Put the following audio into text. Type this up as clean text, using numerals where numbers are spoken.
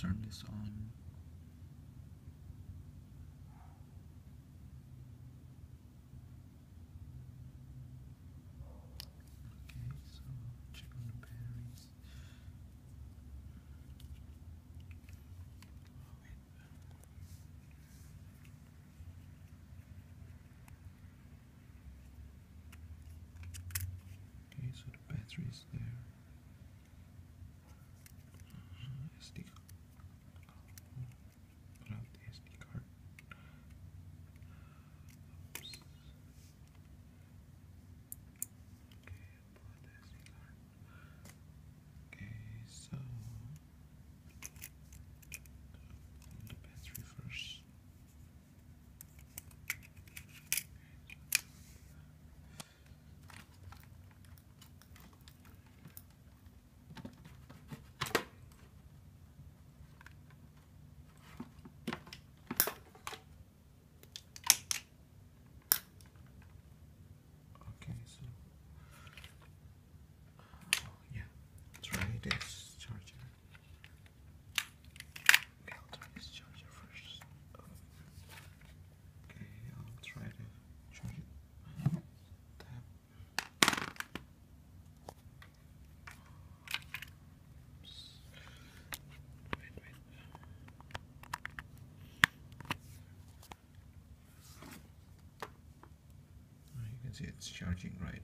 turn this on. Okay, so check on the batteries. Okay, so the battery is there. SD card. Put out the SD card. Oops. Okay, pull out the SD card. Okay, so the battery first. Okay, so yeah, try this charger. Okay, I'll try this charger first. Okay, I'll try to charge it. Tap. Oops. Wait. You can see it's charging, right?